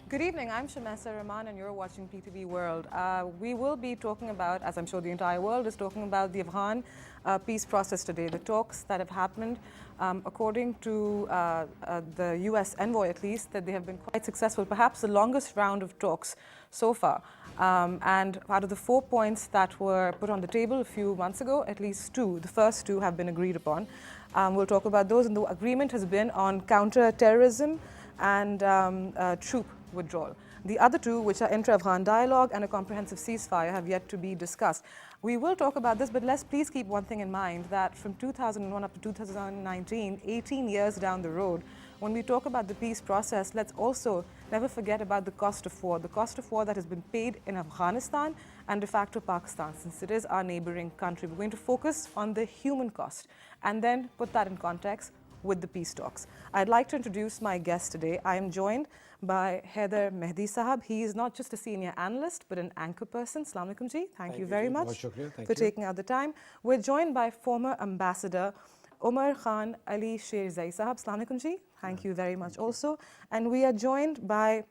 Good evening, I'm Shamesa Rahman and you're watching PTV World. We will be talking about, as I'm sure the entire world is talking about, the Afghan peace process today, the talks that have happened. According to the US envoy at least, that they have been quite successful, perhaps the longest round of talks so far. And out of the 4 points that were put on the table a few months ago, at least two, the first two have been agreed upon. We'll talk about those, and the agreement has been on counter-terrorism and troop withdrawal. The other two, which are intra-Afghan dialogue and a comprehensive ceasefire, have yet to be discussed. We will talk about this, but let's please keep one thing in mind, that from 2001 up to 2019, 18 years down the road, when we talk about the peace process, let's also never forget about the cost of war that has been paid in Afghanistan and de facto Pakistan, since it is our neighboring country. We're going to focus on the human cost and then put that in context with the peace talks. I'd like to introduce my guest today. I am joined by Haider Mehdi Sahab. He is not just a senior analyst, but an anchor person. Assalamu alaikum ji. Thank you very much for taking out the time. We're joined by former Ambassador Umar Khan Ali Sherzai Sahab. Assalamu alaikum ji. Thank you very much also. And we are joined by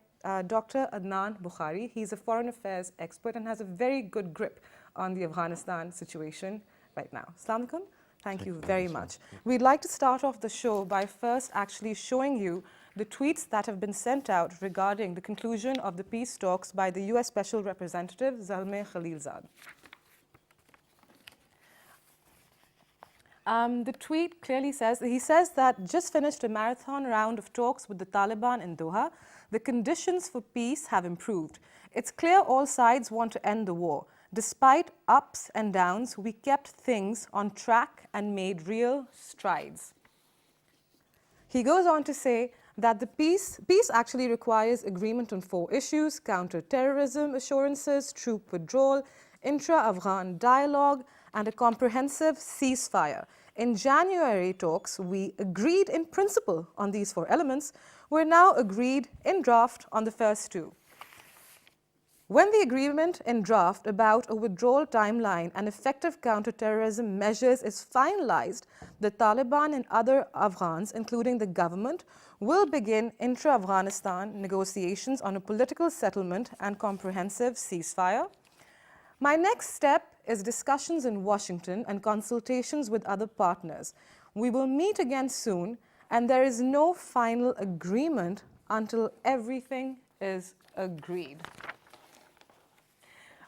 Dr. Adnan Bukhari. He's a foreign affairs expert and has a very good grip on the Afghanistan situation right now. Assalamu alaikum. Thank you very much. We'd like to start off the show by first actually showing you the tweets that have been sent out regarding the conclusion of the peace talks by the US Special Representative Zalmay Khalilzad. The tweet clearly says, he says that just finished a marathon round of talks with the Taliban in Doha. The conditions for peace have improved. It's clear all sides want to end the war. Despite ups and downs, we kept things on track and made real strides. He goes on to say that the peace actually requires agreement on 4 issues: counter-terrorism assurances, troop withdrawal, intra-Afghan dialogue, and a comprehensive ceasefire. In January talks, we agreed in principle on these 4 elements. We're now agreed in draft on the first 2. When the agreement in draft about a withdrawal timeline and effective counterterrorism measures is finalized, the Taliban and other Afghans, including the government, will begin intra-Afghanistan negotiations on a political settlement and comprehensive ceasefire. My next step is discussions in Washington and consultations with other partners. We will meet again soon, and there is no final agreement until everything is agreed.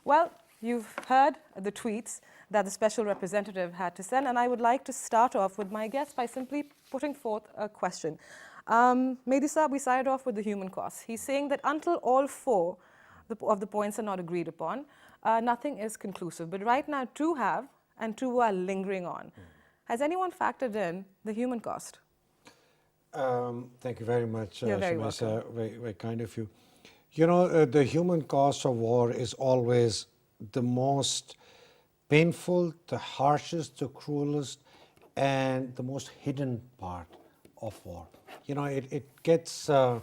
Well, you've heard the tweets that the special representative had to send, and I would like to start off with my guest by simply putting forth a question. Mehdi Saab, we started off with the human cost. He's saying that until all 4 of the points are not agreed upon, nothing is conclusive. But right now, 2 have, and 2 are lingering on. Has anyone factored in the human cost? Thank you very much, You're very welcome. Very kind of you. You know, the human cost of war is always the most painful, the harshest, the cruelest, and the most hidden part of war. You know, it gets into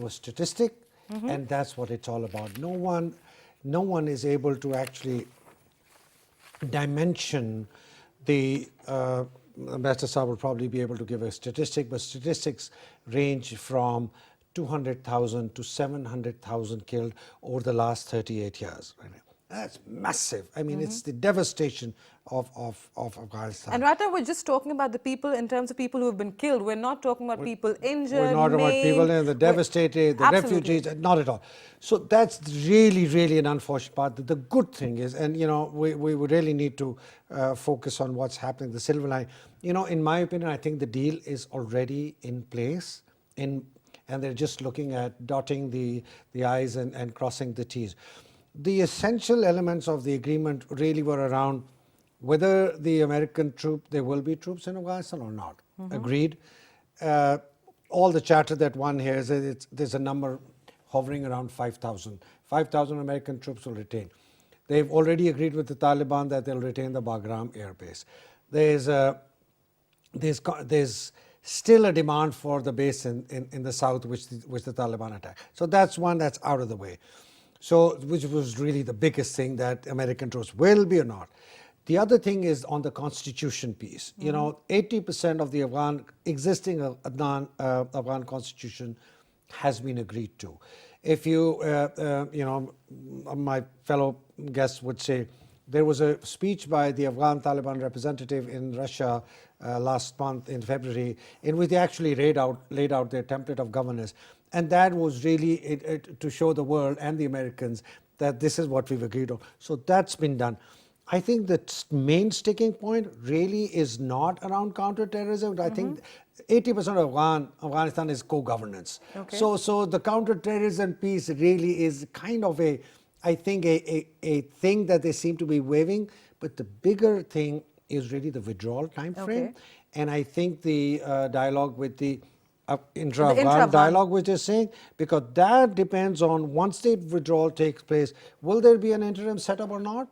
a statistic, and that's what it's all about. No one is able to actually dimension the. Ambassador Saab will probably be able to give a statistic, but statistics range from 200,000 to 700,000 killed over the last 38 years. Right? That's massive. I mean, it's the devastation of Afghanistan. And right now, we're just talking about the people in terms of people who have been killed. We're not talking about people injured, We're not about people in the devastated, the refugees, not at all. So that's really, really an unfortunate part. The good thing is, and you know, we really need to focus on what's happening, the silver line. You know, in my opinion, I think the deal is already in place, and they're just looking at dotting the I's and crossing the T's. The essential elements of the agreement really were around whether the American there will be troops in Afghanistan or not. Agreed. All the chatter that one hears, there's a number hovering around 5,000. 5,000 American troops will retain. They've already agreed with the Taliban that they'll retain the Bagram air base. There's still a demand for the base in the south, which the Taliban attacked. So that's one that's out of the way. So, which was really the biggest thing, that American troops will be or not. The other thing is on the constitution piece. You know, 80% of the existing Afghan constitution has been agreed to. If you, my fellow guests would say, there was a speech by the Afghan Taliban representative in Russia last month in February, in which they actually laid out their template of governance. And that was really to show the world and the Americans that this is what we've agreed on. So that's been done. I think the main sticking point really is not around counterterrorism. I think 80% of Afghanistan is co-governance. Okay. So the counterterrorism piece really is kind of I think a thing that they seem to be waiving. But the bigger thing is really the withdrawal time frame. Okay. And I think the dialogue with the intra-Afghan dialogue, which is saying, because that depends on once the withdrawal takes place, will there be an interim setup or not?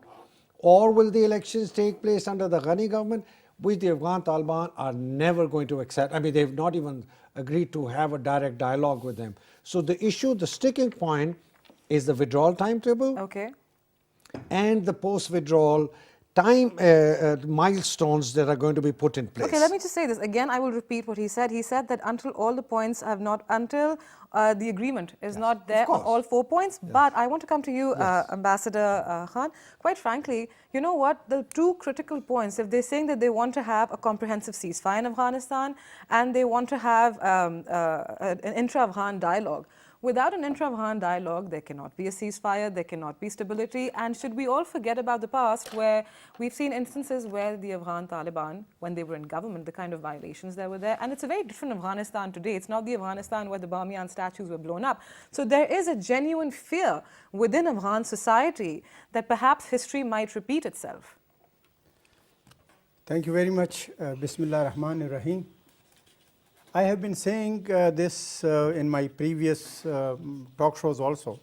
Or will the elections take place under the Ghani government, which the Afghan Taliban are never going to accept. I mean, they've not even agreed to have a direct dialogue with them. So the issue, the sticking point is the withdrawal timetable. Okay. And the post-withdrawal time milestones that are going to be put in place. Okay, let me just say this. Again, I will repeat what he said. He said that until all the points have not, until the agreement is not there on all 4 points. Yes. But I want to come to you, Ambassador Khan. Quite frankly, you know what? The two critical points, if they're saying that they want to have a comprehensive ceasefire in Afghanistan and they want to have an intra-Afghan dialogue, without an intra-Afghan dialogue, there cannot be a ceasefire, there cannot be stability. And should we all forget about the past where we've seen instances where the Afghan Taliban, when they were in government, the kind of violations that were there. And it's a very different Afghanistan today. It's not the Afghanistan where the Bamiyan statues were blown up. So there is a genuine fear within Afghan society that perhaps history might repeat itself. Thank you very much. Bismillah ar-Rahman ar-Rahim. I have been saying this in my previous talk shows also,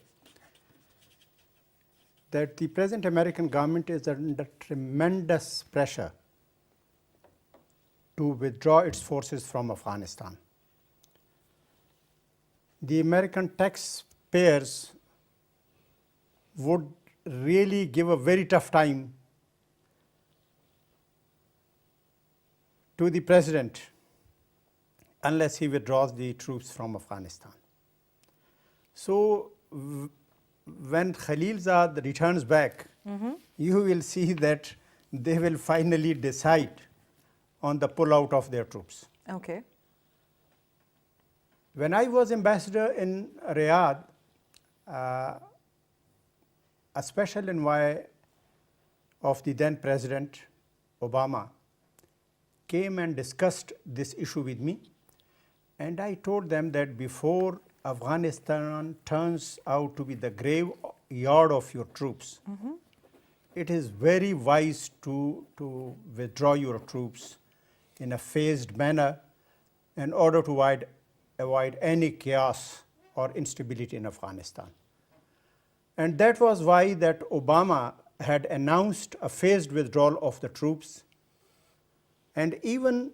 that the present American government is under tremendous pressure to withdraw its forces from Afghanistan. The American taxpayers would really give a very tough time to the president unless he withdraws the troops from Afghanistan. So when Khalilzad returns back, you will see that they will finally decide on the pullout of their troops. Okay. When I was ambassador in Riyadh, a special envoy of the then President Obama came and discussed this issue with me. And I told them that before Afghanistan turns out to be the graveyard of your troops, it is very wise to withdraw your troops in a phased manner in order to avoid any chaos or instability in Afghanistan. And that was why that Obama had announced a phased withdrawal of the troops. And even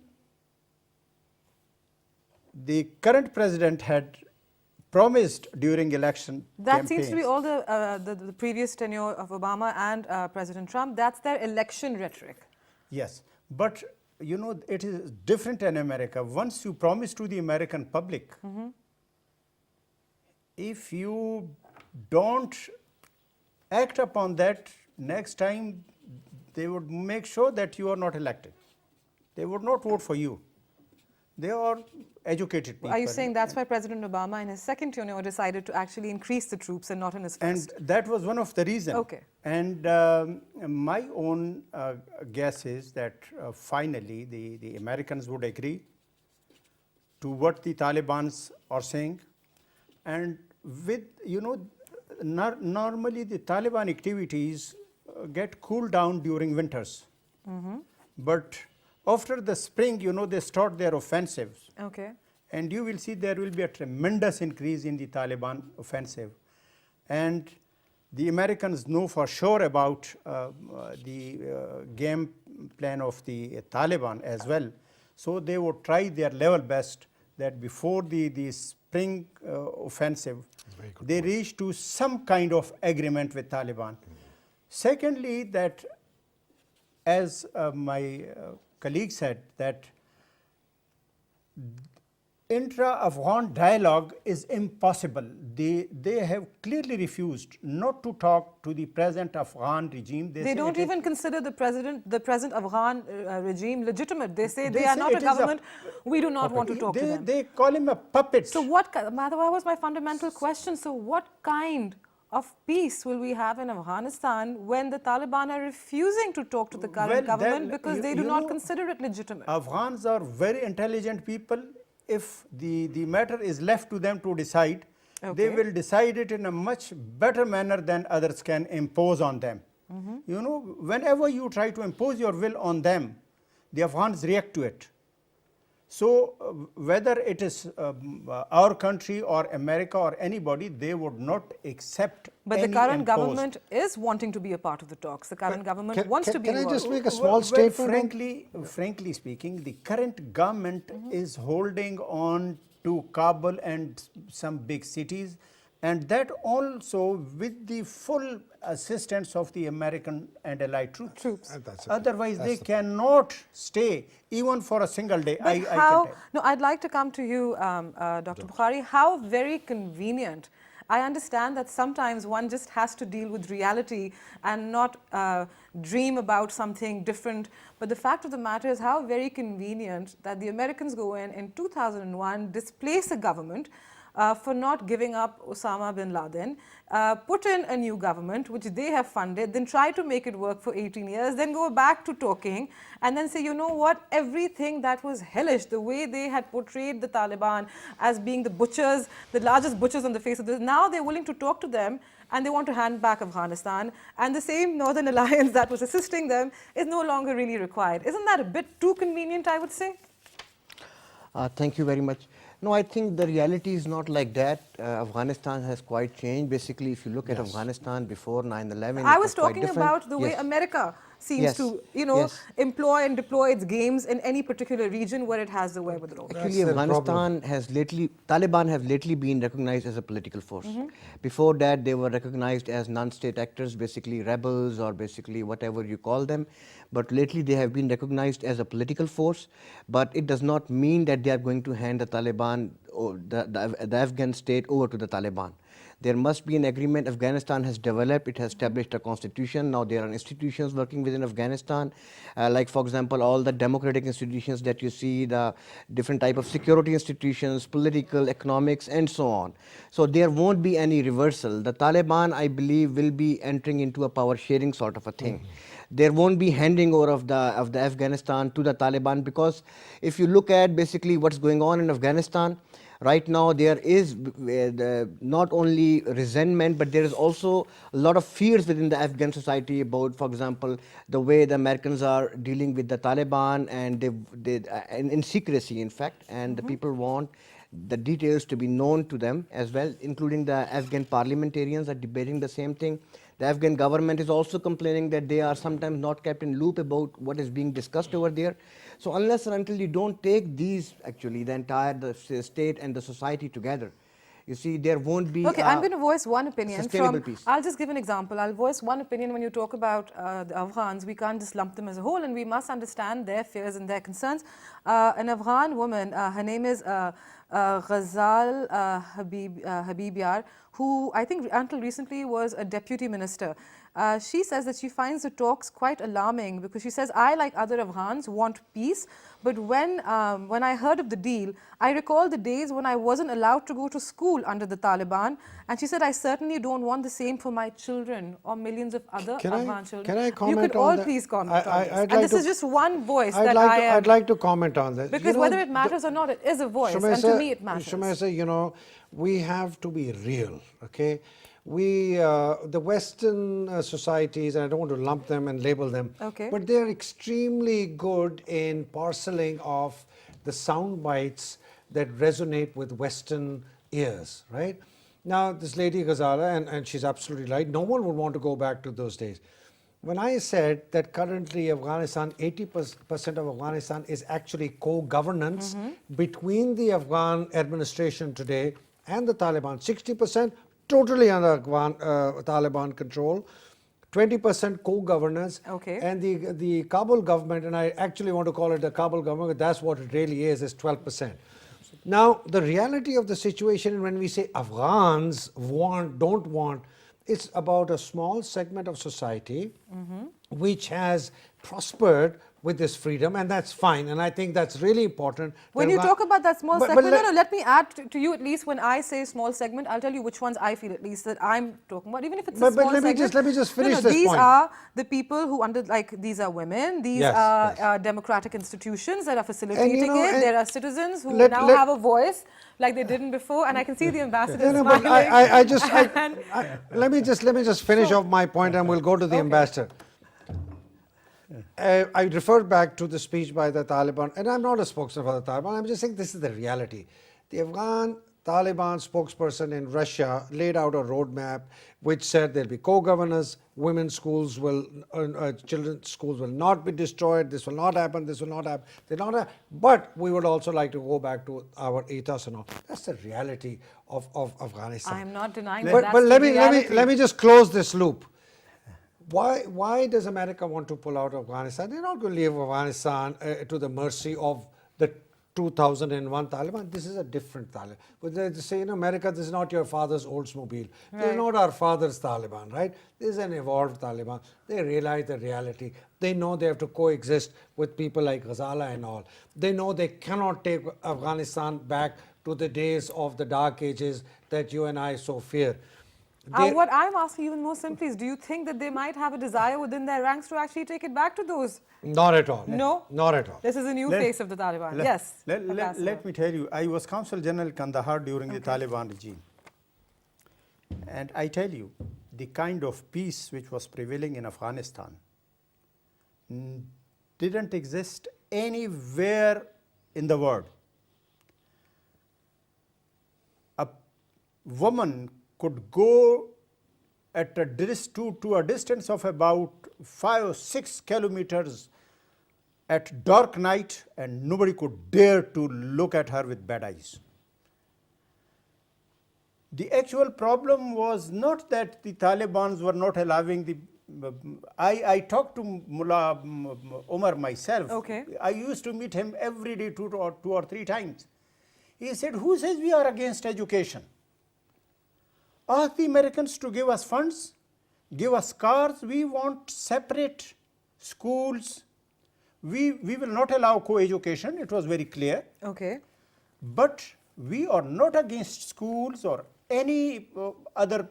the current president had promised during election That seems to be all the previous tenure of Obama and President Trump. That's their election rhetoric. Yes, but you know, it is different in America. Once you promise to the American public, if you don't act upon that, next time they would make sure that you are not elected. They would not vote for you. They are educated people. Are you saying that's why President Obama in his second tenure decided to actually increase the troops and not in his first? And that was one of the reasons. Okay. And my own guess is that finally the Americans would agree to what the Taliban are saying. And with, you know, normally the Taliban activities get cooled down during winters. But after the spring, you know, they start their offensives. Okay. And you will see there will be a tremendous increase in the Taliban offensive. And the Americans know for sure about the game plan of the Taliban as well. So they would try their level best that before the spring offensive, they reach to some kind of agreement with Taliban. Secondly, that as my colleague said, that intra-Afghan dialogue is impossible. They have clearly refused not to talk to the present Afghan regime. They say don't it is- even consider the present Afghan regime legitimate. They say They they are say not a it is a government. We do not want to talk to them. They call him a puppet. So what, Madhav, was my fundamental question. So what kind of peace will we have in Afghanistan when the Taliban are refusing to talk to the current Well, government then, because they do not consider it legitimate? Afghans are very intelligent people. If the matter is left to them to decide, they will decide it in a much better manner than others can impose on them. You know, whenever you try to impose your will on them, the Afghans react to it. So whether it is our country or America or anybody, they would not accept But the any current imposed. government is wanting to be a part of the talks. The current government wants to be Can I involved. just make a small Well, statement? frankly speaking, the current government is holding on to Kabul and some big cities, and that also with the full assistance of the American and allied troops. That's it. Otherwise, they cannot stay even for a single day. But I can how, tell. no, I'd like to come to you, Dr. Bukhari. How very convenient. I understand that sometimes one just has to deal with reality and not dream about something different. But the fact of the matter is how very convenient that the Americans go in 2001, displace a government for not giving up Osama bin Laden, put in a new government which they have funded, then try to make it work for 18 years, then go back to talking and then say, you know what, everything that was hellish, the way they had portrayed the Taliban as being the butchers, the largest butchers on the face of this, now they're willing to talk to them and they want to hand back Afghanistan, and the same Northern Alliance that was assisting them is no longer really required. Isn't that a bit too convenient, I would say? Thank you very much. No, I think the reality is not like that. Afghanistan has quite changed. Basically, if you look at Afghanistan before 9/11, I was talking about the way America seems Yes. to, you know, Yes. employ and deploy its games in any particular region where it has the wherewithal. Actually, That's the Afghanistan has lately, Taliban have lately been recognized as a political force. Before that, they were recognized as non-state actors, basically rebels or basically whatever you call them. But lately, they have been recognized as a political force. But it does not mean that they are going to hand the Taliban, or the Afghan state, over to the Taliban. There must be an agreement. Afghanistan has developed, it has established a constitution. Now there are institutions working within Afghanistan, like for example, all the democratic institutions that you see, the different type of security institutions, political, economics, and so on. So there won't be any reversal. The Taliban, I believe, will be entering into a power sharing sort of a thing. There won't be handing over of the Afghanistan to the Taliban, because if you look at basically what's going on in Afghanistan, right now there is not only resentment, but there is also a lot of fears within the Afghan society about, for example, the way the Americans are dealing with the Taliban, and in secrecy, in fact, and the people want the details to be known to them as well, including the Afghan parliamentarians are debating the same thing. The Afghan government is also complaining that they are sometimes not kept in loop about what is being discussed over there. So unless and until you don't take these, actually, the entire state and the society together, you see, there won't be Okay, I'm going to voice one opinion sustainable from, peace. I'll just give an example. I'll voice one opinion. When you talk about the Afghans, we can't just lump them as a whole, and we must understand their fears and their concerns. An Afghan woman, her name is Ghazal Habibyar, who I think until recently was a deputy minister. She says that she finds the talks quite alarming, because she says, I, like other Afghans, want peace, but when I heard of the deal, I recall the days when I wasn't allowed to go to school under the Taliban, and she said, I certainly don't want the same for my children or millions of other Afghan children. Can I comment You could on all that? please comment on this. I'd And like this to- is just one voice I'd that like I to, am... I'd like to comment on this. Because whether it matters or not, it is a voice, and to me it matters. Shumaisa, you know, we have to be real, okay? We, the Western societies, and I don't want to lump them and label them, Okay. but they're extremely good in parceling off the sound bites that resonate with Western ears, right? Now, this lady Ghazala, and she's absolutely right, no one would want to go back to those days. When I said that currently Afghanistan, 80% of Afghanistan is actually co-governance between the Afghan administration today and the Taliban, 60% totally under Taliban control, 20% co-governance, Okay. and the Kabul government, and I actually want to call it the Kabul government, but that's what it really is 12%. Now, the reality of the situation when we say Afghans don't want, it's about a small segment of society which has prospered with this freedom, and that's fine. And I think that's really important. When that you Afghan- talk about that small But- but segment, let- no, let me add to you at least when I say small segment, I'll tell you which ones I feel at least that I'm talking about, even if it's a But small let me segment. just finish no, this these point. are the people who these are women, these Yes, are yes. democratic institutions that are facilitating know, it. and There are citizens who let- now let- have a voice like they didn't before, and I can see the ambassador No, but smiling. let me just finish off my point, and we'll go to the ambassador. I referred back to the speech by the Taliban, and I'm not a spokesman for the Taliban. I'm just saying this is the reality. The Afghan Taliban spokesperson in Russia laid out a roadmap which said there'll be co-governors, women's schools will, children's schools will not be destroyed. This will not happen. This will not happen. But we would also like to go back to our ethos and all. That's the reality of Afghanistan. I'm not denying But, that. but That's let the me reality. just close this loop. Why does America want to pull out of Afghanistan? They're not going to leave Afghanistan to the mercy of the 2001 Taliban. This is a different Taliban. But they say in America, this is not your father's Oldsmobile. This is not our father's Taliban, right? This is an evolved Taliban. They realize the reality. They know they have to coexist with people like Ghazala and all. They know they cannot take Afghanistan back to the days of the dark ages that you and I so fear. What I'm asking even more simply is, do you think that they might have a desire within their ranks to actually take it back to those? Not at all. No? Not at all. This is a new face of the Taliban. Yes. Ambassador. Let me tell you, I was Consul General Kandahar during the Taliban regime. And I tell you, the kind of peace which was prevailing in Afghanistan didn't exist anywhere in the world. A woman could go at a to a distance of about 5 or 6 kilometers at dark night, and nobody could dare to look at her with bad eyes. The actual problem was not that the Taliban were not allowing the. I talked to Mullah Omar myself. Okay. I used to meet him every day, two or three times. He said, "Who says we are against education? Ask the Americans to give us funds, give us cars. We want separate schools. We will not allow co-education." It was very clear. Okay. But we are not against schools or any other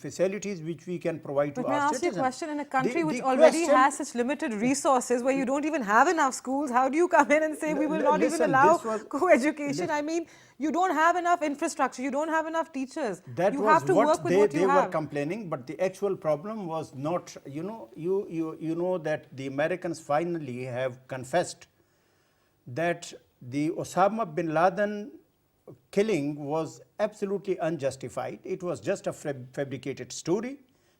facilities which we can provide to But may I our ask you a citizens. question? In a country The which already question- has such limited resources, where you don't even have enough schools, how do you come in and say we will not even Listen, allow this was- co-education? I mean, you don't have enough infrastructure, you don't have enough teachers. That you was have to what work with they, what they you were have. complaining, but the actual problem was not, you know that the Americans finally have confessed that the Osama bin Laden killing was absolutely unjustified. It was just a fabricated story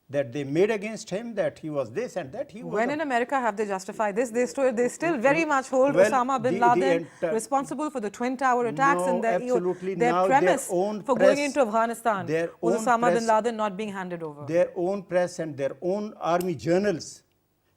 that they made against him, that he was this and that he was. When in America have they justified this? They still very much hold Well, Osama bin the Laden entire- responsible for the Twin Tower attacks, No, and absolutely. their Now premise their own for going press- into Afghanistan their was own Osama bin press- Laden not being handed over. Their own press and their own army journals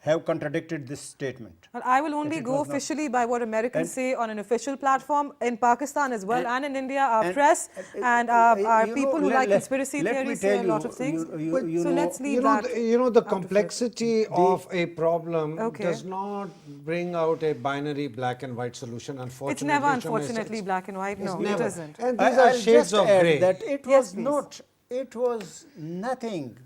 have contradicted this statement. Well, I will only it go was not. officially by what Americans And- say on an official platform in Pakistan as well, and in India, our and- press and you our know, people who let- like let- conspiracy let me theories say a tell lot you, of things. you So know- let's leave that. The out of it. complexity of a problem Okay. does not bring out a binary black and white solution, unfortunately. It's never, Shamim. unfortunately, black and white. It's No, never. it isn't. And these are I'll shades just of add grey. that it Yes, was please. not, it was nothing.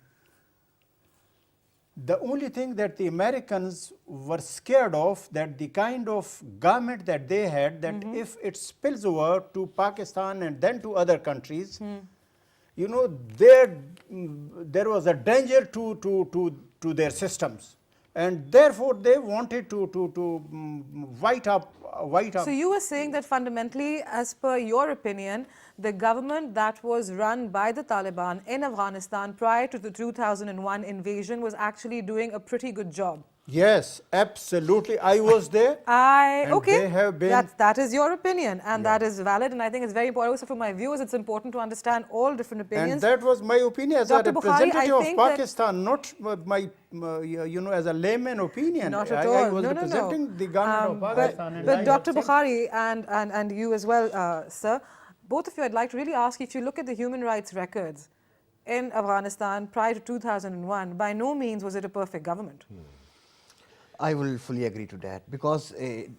The only thing that the Americans were scared of, that the kind of garment that they had, that if it spills over to Pakistan and then to other countries, you know, there was a danger to their systems, and therefore they wanted to white up. So you were saying that fundamentally, as per your opinion, the government that was run by the Taliban in Afghanistan prior to the 2001 invasion was actually doing a pretty good job. Yes, absolutely. I was there. And Okay, they have been. that is your opinion, and that is valid, and I think it's very important. Also, for my viewers, it's important to understand all different opinions. And that was my opinion as Dr. a Bukhari, I representative of think that- Pakistan, not my, as a layman opinion. Not at I all. was No, representing the government of Pakistan. and I But have Dr. said- Bukhari and you as well, sir, both of you, I'd like to really ask you, if you look at the human rights records in Afghanistan prior to 2001, by no means was it a perfect government. I will fully agree to that because it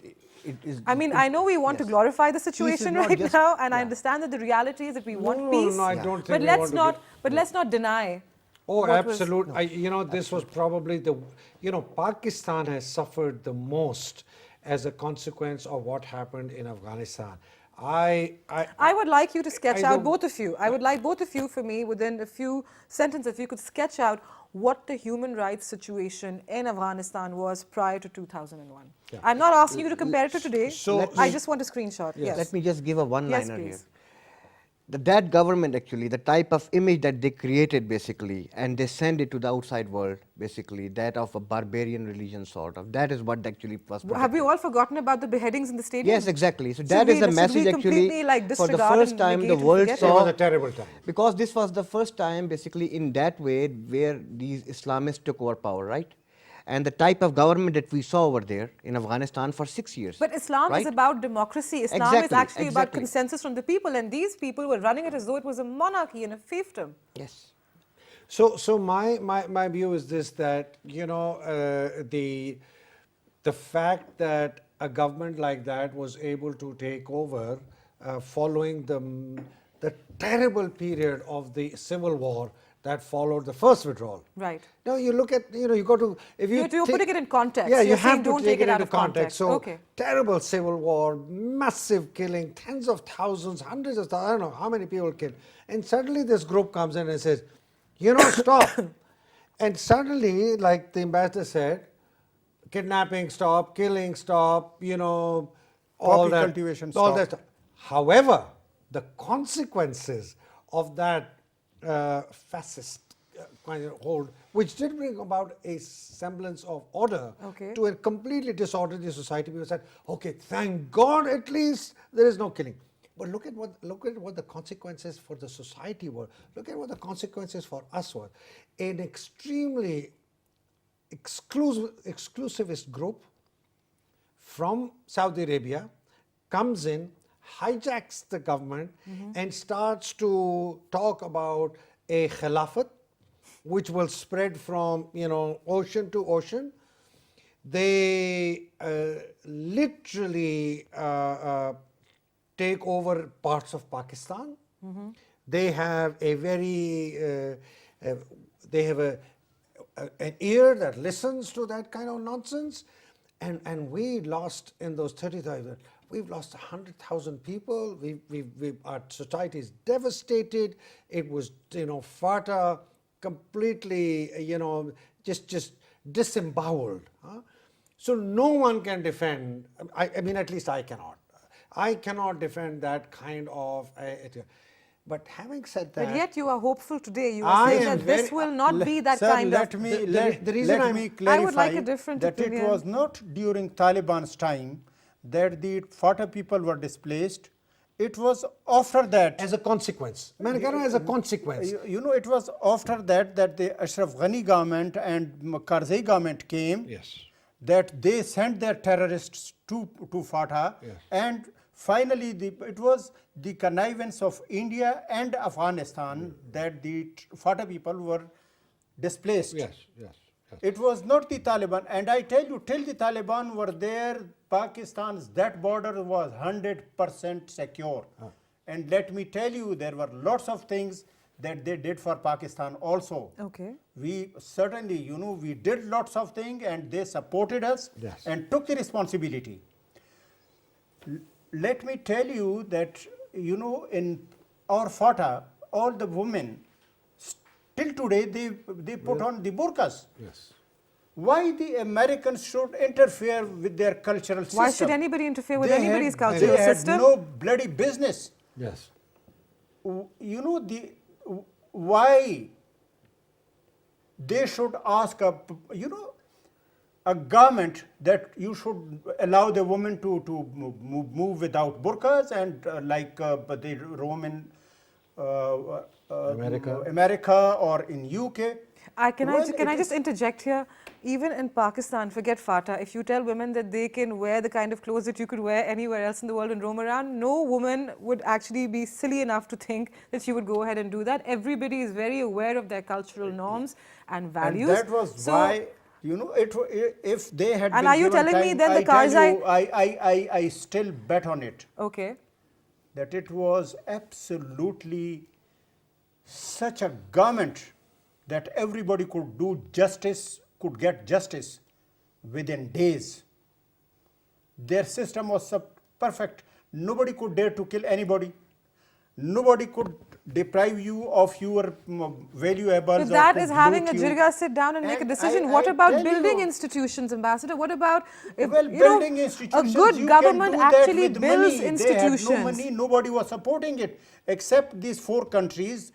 is. I mean, I know we want to yes. glorify the situation not right just- now, and I yeah. understand that the reality is that we want No, peace. no, I don't think but we let's want to not. be- But let's not deny. Oh, what was- absolutely. This was probably Pakistan has suffered the most as a consequence of what happened in Afghanistan. I would like you to sketch I out, don't- both of you. I would like both of you, for me, within a few sentences, if you could sketch out what the human rights situation in Afghanistan was prior to 2001. Yeah. I'm not asking you to compare it to today. So- I just want a screenshot. Yes. Let me just give a one-liner here. please. That government actually, the type of image that they created basically, and they send it to the outside world basically, that of a barbarian religion sort of. That is what actually was. Have we projected. all forgotten about the beheadings in the stadium? Yes, exactly. So Should that is we- a should message we actually completely, like, for the disregard first and time the negate and world forget? it saw. was a terrible time. Because this was the first time basically in that way where these Islamists took over power, right? And the type of government that we saw over there in Afghanistan for 6 years. But Islam right? is about democracy. Islam is Exactly, actually about exactly. consensus from the people, and these people were running it as though it was a monarchy and a fiefdom. Yes. So my view is this, that the fact that a government like that was able to take over following the terrible period of the civil war that followed the first withdrawal. Right. Now you look at, you got to, if you You're putting it in context. Yeah, you You're have saying to don't take take it out into of context. So Okay. terrible civil war, massive killing, tens of thousands, hundreds of thousands, I don't know how many people killed. And suddenly this group comes in and says, stop. And suddenly, like the ambassador said, kidnapping stop, killing stop, all Poppy that. cultivation all stop. that stuff. However, the consequences of that fascist kind of hold, which did bring about a semblance of order Okay. to a completely disorderly society. People said, okay, thank God at least there is no killing. But look at what the consequences for the society were. Look at what the consequences for us were. An extremely exclusivist group from Saudi Arabia comes in, hijacks the government, and starts to talk about a khilafat, which will spread from ocean to ocean. They literally take over parts of Pakistan. They have a very they have an ear that listens to that kind of nonsense, and we lost in those 30,000. We've lost 100,000 people. Our society is devastated. It was FATA completely just disemboweled. Huh? So no one can defend. I mean, at least I cannot. I cannot defend that kind of. But having said that, But yet you are hopeful today. You I are saying am that this very- will not be that Sir, kind let of. me, the reason let I'm- me clarify I would like a different that opinion. it was not during Taliban's time that the FATA people were displaced. It was after that. as a consequence, as a consequence. It was after that that the Ashraf Ghani government and Karzai government came. Yes. That they sent their terrorists to FATA. Yes. And finally, it was the connivance of India and Afghanistan that the FATA people were displaced. Yes, yes, yes. It was not the Taliban. And I tell you, till the Taliban were there, Pakistan's that border was 100% secure. And let me tell you, there were lots of things that they did for Pakistan also. Okay. We certainly, we did lots of things and they supported us Yes. and took the responsibility. Let me tell you that, in our FATA, all the women, till today, they put on the burqas. Yes. Why the Americans should interfere with their cultural system? Why should anybody interfere with They anybody's had- cultural they had system? no bloody business. Yes. Why they should ask a government that you should allow the women to move without burqas and but they roam in America or in UK. Can I just interject here? Even in Pakistan, forget FATA, if you tell women that they can wear the kind of clothes that you could wear anywhere else in the world and roam around, no woman would actually be silly enough to think that she would go ahead and do that. Everybody is very aware of their cultural norms and values. And that was why, you know, if they had and been are you given telling me time, then the Karzai... I still bet on it. Okay. That it was absolutely such a government that everybody could do justice, could get justice within days. Their system was perfect. Nobody could dare to kill anybody. Nobody could deprive you of your valuables. So that is having a jirga sit down and make a decision. What about building institutions, Ambassador? What about if building institutions, a good government actually builds money. institutions? They had no money, nobody was supporting it except these 4 countries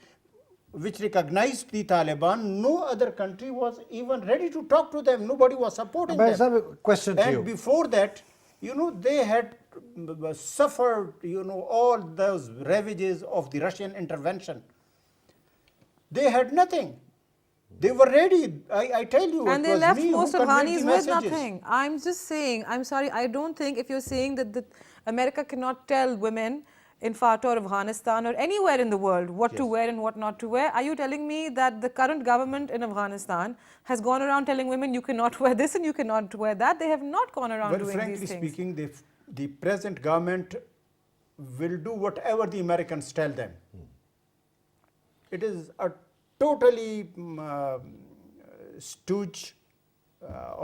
which recognized the Taliban. No other country was even ready to talk to them. Nobody was supporting them. I have a question to you. And before that, you know, they had suffered, you know, all those ravages of the Russian intervention. They had nothing. They were ready. I tell you, and it they was left me who most of conveyed Hanis the with messages. nothing. I'm just saying, I'm sorry, I don't think if you're saying that America cannot tell women in FATA or Afghanistan or anywhere in the world what to wear and what not to wear, are you telling me that the current government in Afghanistan has gone around telling women you cannot wear this and you cannot wear that? They have not gone around doing these things. Frankly speaking, the present government will do whatever the Americans tell them. It is a totally stooge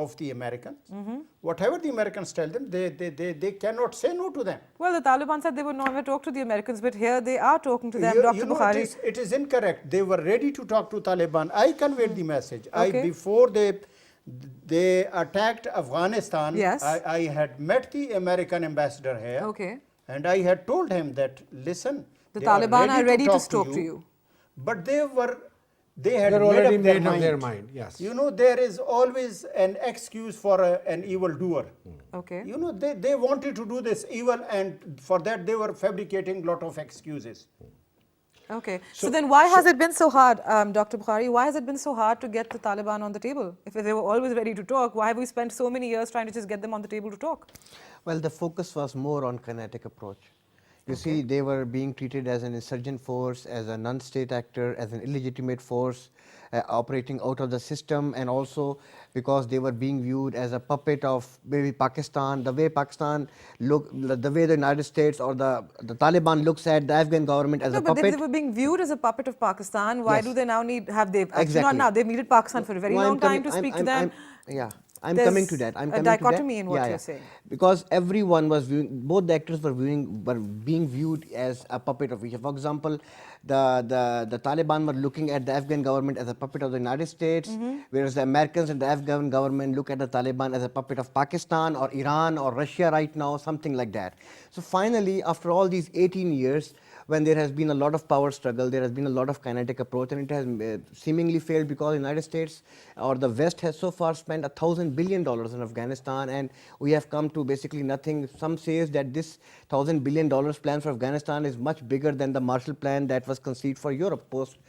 of the Americans. Whatever the Americans tell them, they cannot say no to them. Well, the Taliban said they would never talk to the Americans, but here they are talking to them, Dr. You know, Bukhari. it is incorrect. They were ready to talk to Taliban. I conveyed the message. Okay. Before they attacked Afghanistan, Yes. I had met the American ambassador here. Okay. And I had told him that, listen, The they Taliban are ready to talk talk to you. But they had They're made already up their made up mind. their mind, yes. You know, there is always an excuse for an evildoer. Okay. You know, they wanted to do this evil, and for that they were fabricating lot of excuses. Okay. So then why has it been so hard, Dr. Bukhari, why has it been so hard to get the Taliban on the table? If they were always ready to talk, why have we spent so many years trying to just get them on the table to talk? Well, the focus was more on kinetic approach. You see, they were being treated as an insurgent force, as a non-state actor, as an illegitimate force operating out of the system, and also because they were being viewed as a puppet of maybe Pakistan. The way Pakistan the way the United States or the Taliban looks at the Afghan government as a puppet. But they were being viewed as a puppet of Pakistan. Why do they now actually not now, they've needed Pakistan for a very long time to speak to them. I'm coming to that. There's a dichotomy in what you're saying. Because everyone was viewing, both the actors were being viewed as a puppet of each. For example, the Taliban were looking at the Afghan government as a puppet of the United States, whereas the Americans and the Afghan government look at the Taliban as a puppet of Pakistan or Iran or Russia right now, something like that. So finally, after all these 18 years, when there has been a lot of power struggle, there has been a lot of kinetic approach, and it has seemingly failed because the United States or the West has so far spent $1,000 billion in Afghanistan, and we have come to basically nothing. Some says that this $1,000 billion plan for Afghanistan is much bigger than the Marshall Plan that was conceived for Europe post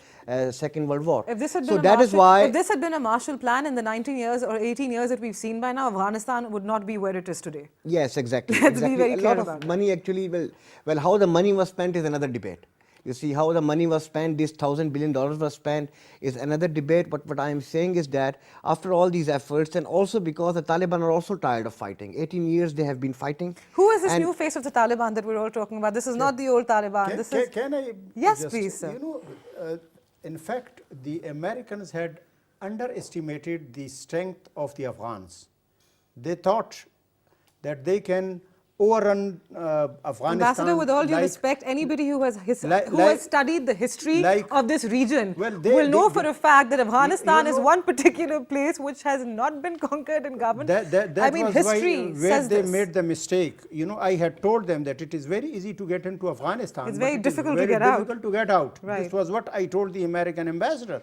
Second World War. If this had so been if this had been a Marshall Plan in the 19 years or 18 years that we've seen by now, Afghanistan would not be where it is today. Yes, exactly. Let's be very a clear lot about of money actually, well, how the money was spent is another debate. You see, how the money was spent, this $1,000 billion was spent is another debate. But what I am saying is that after all these efforts, and also because the Taliban are also tired of fighting, 18 years they have been fighting. Who is this new face of the Taliban that we're all talking about? This is not the old Taliban. Can I Yes, just, please, sir. You know, in fact, the Americans had underestimated the strength of the Afghans. They thought that they can overrun Afghanistan. Ambassador, with all due respect, anybody who has studied the history of this region will know for a fact that Afghanistan is one particular place which has not been conquered and governed. I mean, history says they this. made the mistake. You know, I had told them that it is very easy to get into Afghanistan. It's very difficult to very get out. difficult to get out. Right. This was what I told the American ambassador.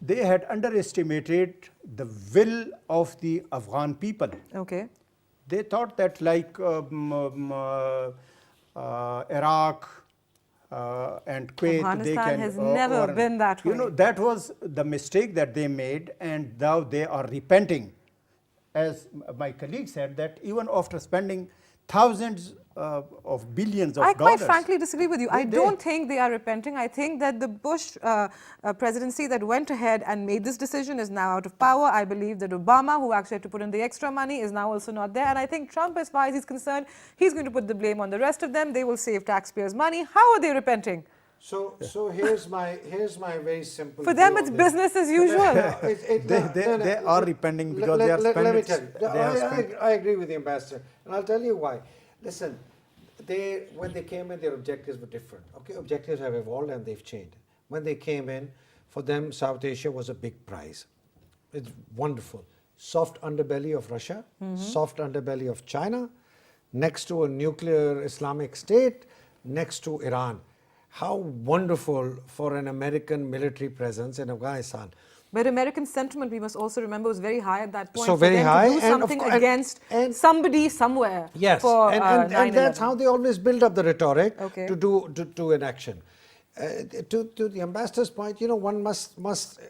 they had underestimated the will of the Afghan people. Okay. They thought that like Iraq and Kuwait, they Afghanistan can. has never been that You way. know, that was the mistake that they made, and now they are repenting. As my colleague said, that even after spending thousands of billions of I dollars. quite frankly disagree with you. I They- don't think they are repenting. I think that the Bush presidency that went ahead and made this decision is now out of power. I believe that Obama, who actually had to put in the extra money, is now also not there. And I think Trump, as far as he's concerned, he's going to put the blame on the rest of them. They will save taxpayers' money. How are they repenting? So here's my very simple. For them, view it's on this. business as usual. They are repenting because they are spending. Let me tell you, they have spent- I agree with the ambassador, and I'll tell you why. Listen, when they came in, their objectives were different. Okay, objectives have evolved and they've changed. When they came in, for them, South Asia was a big prize. It's wonderful. Soft underbelly of Russia, soft underbelly of China, next to a nuclear Islamic state, next to Iran. How wonderful for an American military presence in Afghanistan. But American sentiment, we must also remember, was very high at that point. So for very them high, to do and of something course- against and- somebody somewhere. Yes, for, and that's 9/11. how they always build up the rhetoric Okay. to do an action. To the ambassador's point, you know, one must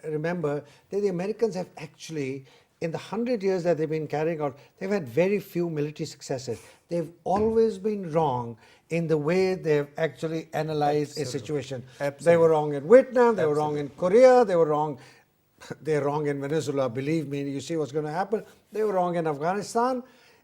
remember that the Americans have actually, in the 100 years that they've been carrying out, they've had very few military successes. They've always been wrong in the way they've actually analyzed a situation. They were wrong in Vietnam, they were wrong in Korea, they were wrong. They're wrong in Venezuela, believe me. You see what's going to happen. They were wrong in Afghanistan,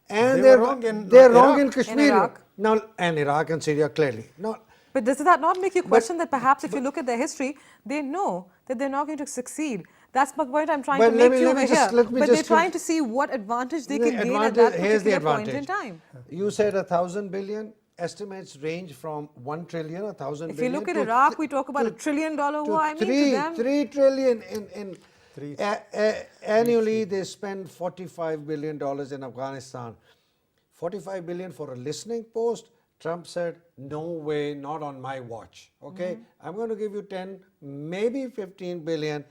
and They they're were wrong in they're wrong Iraq. in Kashmir. Iraq. Now, and Iraq and Syria clearly. No, But does that not make you question that perhaps if you look at their history, they know that they're not going to succeed? That's the point I'm trying But to let make me- to let me over just- here. let me But they're just trying give- to see what advantage they The can gain at advantage- that here's the particular point in advantage. time. You said 1,000 billion. Estimates range from 1 trillion, 1,000 If billion. you look at to Iraq, th- we talk about to- $1 trillion war. to I mean, three, to them, 3 trillion in Three- annually they spend $45 billion in Afghanistan. 45 billion for a listening post. Trump said, no way, not on my watch. Okay, I'm going to give you 10, maybe 15 billion.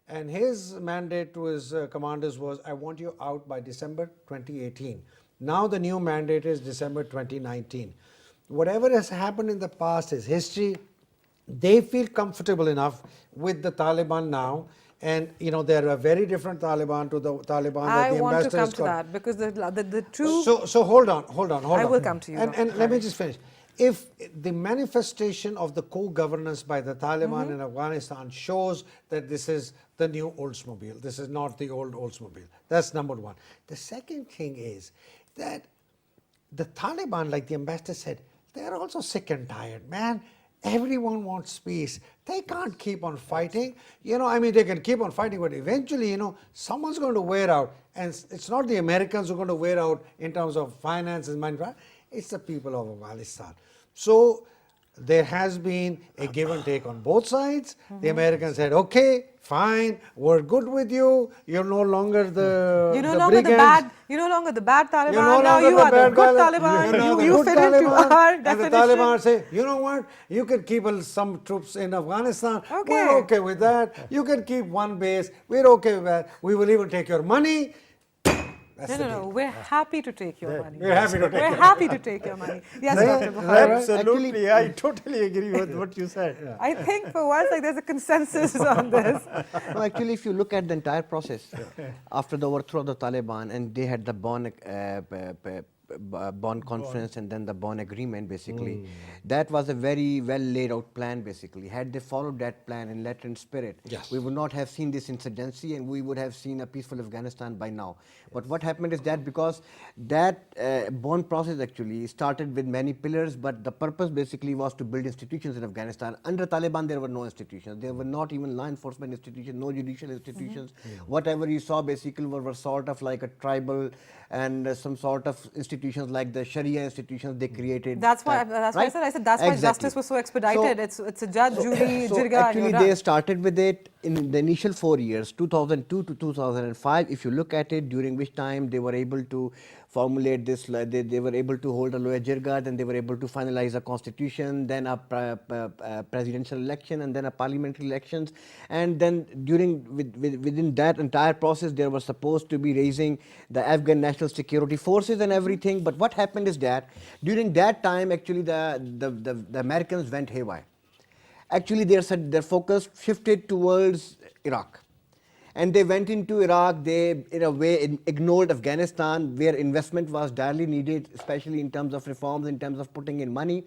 And his mandate to his commanders was, I want you out by December 2018. Now the new mandate is December 2019. Whatever has happened in the past is history. They feel comfortable enough with the Taliban now, and you know they're a very different Taliban to the Taliban that I the want to ambassador come has to got. that because the two. So hold on. I will come to you, And, Dr. and let me Ghani. just finish. If the manifestation of the co-governance by the Taliban in Afghanistan shows that this is the new Oldsmobile, this is not the old Oldsmobile. That's number one. The second thing is that the Taliban, like the ambassador said, they are also sick and tired, man. Everyone wants peace. They can't keep on fighting. You know, I mean, they can keep on fighting, but eventually, you know, someone's going to wear out. And it's not the Americans who are going to wear out in terms of finance and money. It's the people of Afghanistan. So there has been a give and take on both sides. The Americans said, okay, fine, we're good with you. You're no longer the You're no the longer the brigands. bad. You're no longer the bad Taliban. You're no Now longer you the are the bad good Taliban. Taliban. You're now the You good fit into Taliban. our And the definition. Taliban say, you know what? You can keep some troops in Afghanistan. Okay. We're okay with that. You can keep one base. We're okay with that. We will even take your money. That's the No. deal. We're happy to take your money. We're happy to take We're your happy to take your money. Yes, Dr. Bukhari. Absolutely, I totally agree with what you said. I think for once, like there's a consensus on this. No, actually, if you look at the entire process, after the overthrow of the Taliban, and they had the Bonn conference and then the Bonn agreement, basically, that was a very well laid out plan, basically. Had they followed that plan in letter and spirit, Yes. we would not have seen this insurgency and we would have seen a peaceful Afghanistan by now. But what happened is that because that Bonn process actually started with many pillars, but the purpose basically was to build institutions in Afghanistan. Under Taliban, there were no institutions. There were not even law enforcement institutions, no judicial institutions. Whatever you saw basically were sort of like a tribal and some sort of institutions like the Sharia institutions they created. That's why I said that's why justice was so expedited. It's a judge, jury, So jirga, and actually you're they done. started with it in the initial 4 years, 2002 to 2005. If you look at it, during which time they were able to formulate this. They were able to hold a Loya Jirga, then they were able to finalize a constitution, then a presidential election, and then a parliamentary elections. And then within that entire process, there was supposed to be raising the Afghan National Security Forces and everything. But what happened is that during that time, actually, the Americans went haywire. Actually, their focus shifted towards Iraq. And they went into Iraq, they in a way ignored Afghanistan, where investment was direly needed, especially in terms of reforms, in terms of putting in money.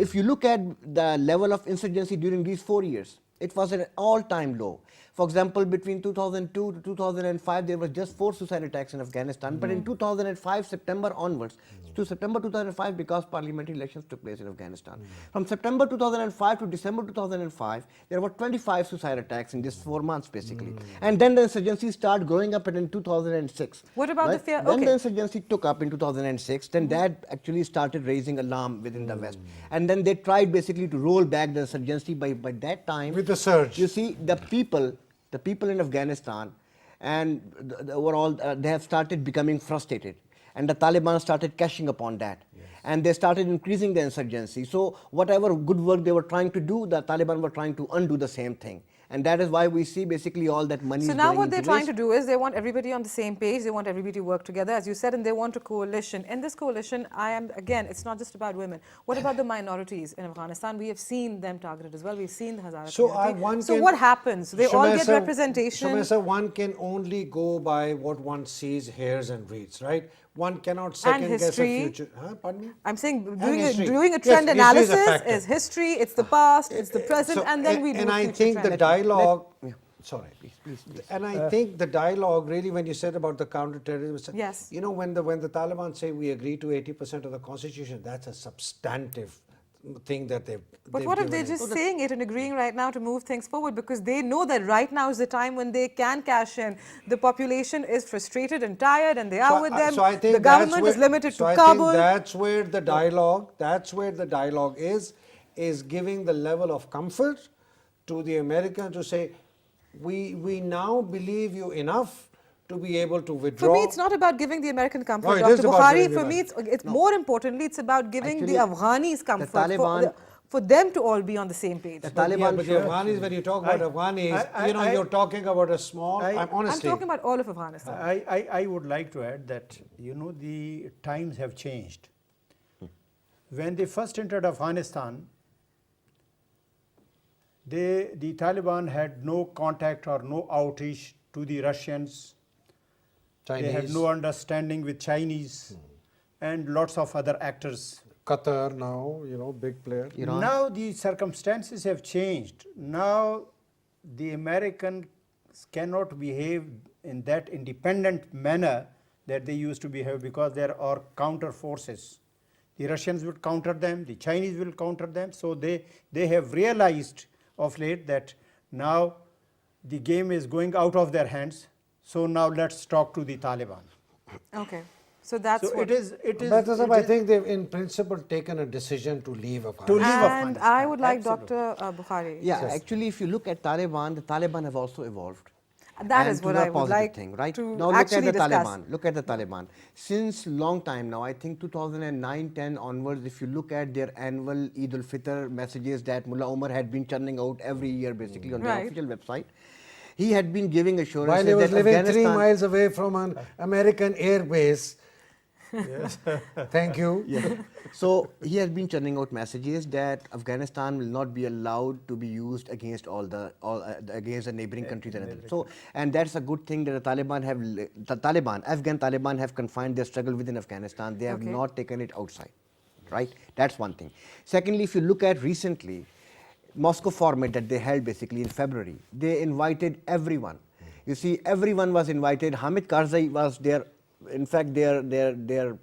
If you look at the level of insurgency during these 4 years, it was at an all-time low. For example, between 2002 to 2005, there was just 4 suicide attacks in Afghanistan. But in 2005, September onwards, to September 2005, because parliamentary elections took place in Afghanistan. From September 2005 to December 2005, there were 25 suicide attacks in just 4 months, basically. And then the insurgency started growing up in 2006. What about the fear? Then Okay. the insurgency took up in 2006. Then that actually started raising alarm within the West. And then they tried basically to roll back the insurgency by that time. With the surge. You see, the people in Afghanistan and overall, they have started becoming frustrated. And the Taliban started cashing upon that. And they started increasing the insurgency. So whatever good work they were trying to do, the Taliban were trying to undo the same thing. And that is why we see basically all that money So is now going what into they're trying to waste. do is they want everybody on the same page, they want everybody to work together, as you said, and they want a coalition. In this coalition, again, it's not just about women. What about the minorities in Afghanistan? We have seen them targeted as well. We've seen the Hazara community. So what happens? They all get representation. Shamesa, one can only go by what one sees, hears and reads, right? One cannot second guess a history. future. Pardon me? I'm saying history. doing a Yes, trend history is a analysis factor. is history, it's the past, it's the present, So, and then we do And I future think the trend. dialogue, sorry. Please. And I think the dialogue, really, when you said about the counterterrorism, Yes. you know, when the Taliban say we agree to 80% of the constitution, that's a substantive thing that they've. But what if they're just saying it and agreeing right now to move things forward, because they know that right now is the time when they can cash in. The population is frustrated and tired, and they are with them. So I think the government is limited to I Kabul. think that's where the dialogue. That's where the dialogue is giving the level of comfort to the Americans to say, we now believe you enough to be able to withdraw. For me, it's not about giving the American comfort, No, it Dr. is about Bukhari. giving the For me, it's more importantly, it's about giving the Actually, Afghanis comfort. Taliban- for them to all be on the same page. The Yeah, Taliban but the Afghanis, when you talk about Afghanis, you're talking about a small. I'm I'm honestly. talking about all of Afghanistan. I would like to add that, you know, the times have changed. When they first entered Afghanistan, the Taliban had no contact or no outreach to the Russians. They had Chinese. no understanding with Chinese and lots of other actors. Qatar now, big player. Iran. Now the circumstances have changed. Now the Americans cannot behave in that independent manner that they used to behave, because there are counter forces. The Russians will counter them, the Chinese will counter them. So they have realized of late that now the game is going out of their hands. So now let's talk to the Taliban. Okay. So that's So what. I think they've in principle taken a decision to leave Afghanistan. To leave And Afghanistan. I would like Absolutely. Dr. Bukhari. Yeah, actually, if you look at Taliban, the Taliban have also evolved. That And is to what the I would positive like thing, right? to Now look actually at the discuss. Taliban. Look at the Taliban. Since long time now, I think 2009-10 onwards, if you look at their annual Eid al-Fitr messages that Mullah Omar had been churning out every year, basically on their Right. official website, he had been giving assurances While he was that living 3 Afghanistan. miles away from an American air base. Thank you. So he has been churning out messages that Afghanistan will not be allowed to be used against against the neighboring countries and others. So, and that's a good thing that Afghan Taliban have confined their struggle within Afghanistan. They have Okay. not taken it outside, right? That's one thing. Secondly, if you look at recently, Moscow format that they held basically in February, they invited everyone. You see, everyone was invited. Hamid Karzai was there. In fact, their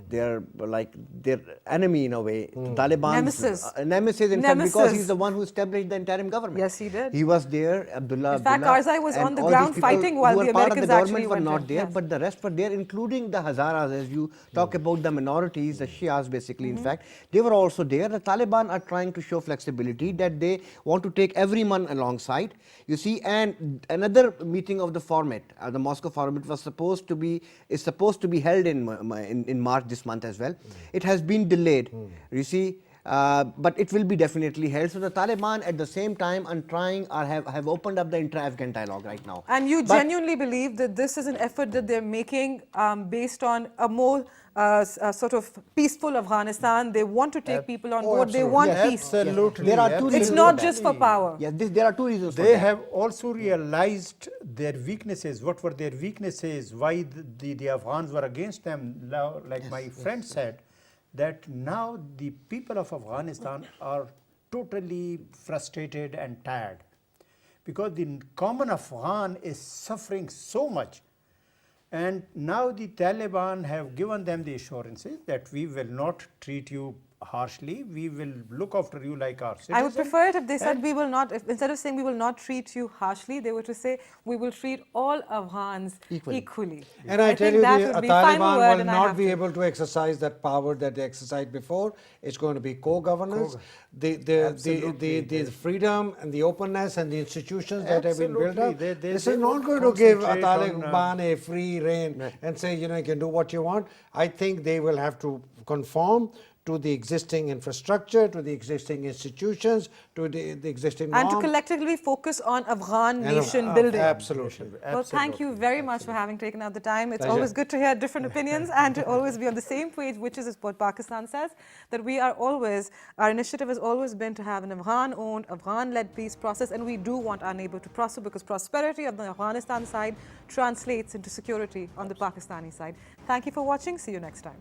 they are like their enemy in a way. Taliban Nemesis. Nemesis, in fact, because Nemesis. he's the one who established the interim government. Yes, he did. He was there, Abdullah. In fact, Abdullah, Karzai was and on the all ground these people fighting while who the were part of Americans the actually government were went not in. there, Yes. but the rest were there, including the Hazaras. As you talk about the minorities, the Shias, basically. In fact, they were also there. The Taliban are trying to show flexibility that they want to take everyone alongside. You see, and another meeting of the format, the Moscow format, was supposed to be held in March this month as well. It has been delayed. You see. But it will be definitely held. So the Taliban at the same time are trying or have opened up the intra-Afghan dialogue right now. And you But- genuinely believe that this is an effort that they're making based on a more sort of peaceful Afghanistan. They want to take people on board. They want peace. Absolutely. There are two It's reasons not for just that. for power. Yes, there are two reasons for They that. have also realized their weaknesses. What were their weaknesses? Why the Afghans were against them? Now, like my friend said, that now the people of Afghanistan are totally frustrated and tired because the common Afghan is suffering so much. And now the Taliban have given them the assurances that we will not treat you harshly, we will look after you like our citizens. I would prefer it if they said we will not, instead of saying we will not treat you harshly, they were to say we will treat all Afghans equally. And I tell think you, that the would be final Taliban word will and I not have be to. able to exercise that power that they exercised before. It's going to be co-governance. The freedom and the openness and the institutions that have been built up. Absolutely. This They is not won't going to give a concentrate on, Taliban a free rein and say, you can do what you want. I think they will have to conform to the existing infrastructure, to the existing institutions, to the existing And to norm. collectively focus on Afghan And, nation building. Absolutely. Well, thank you very much for having taken out the time. It's Pleasure. always good to hear different opinions and to always be on the same page, which is what Pakistan says, that we are always, our initiative has always been to have an Afghan-owned, Afghan-led peace process, and we do want our neighbor to prosper because prosperity on the Afghanistan side translates into security on the Pakistani side. Thank you for watching. See you next time.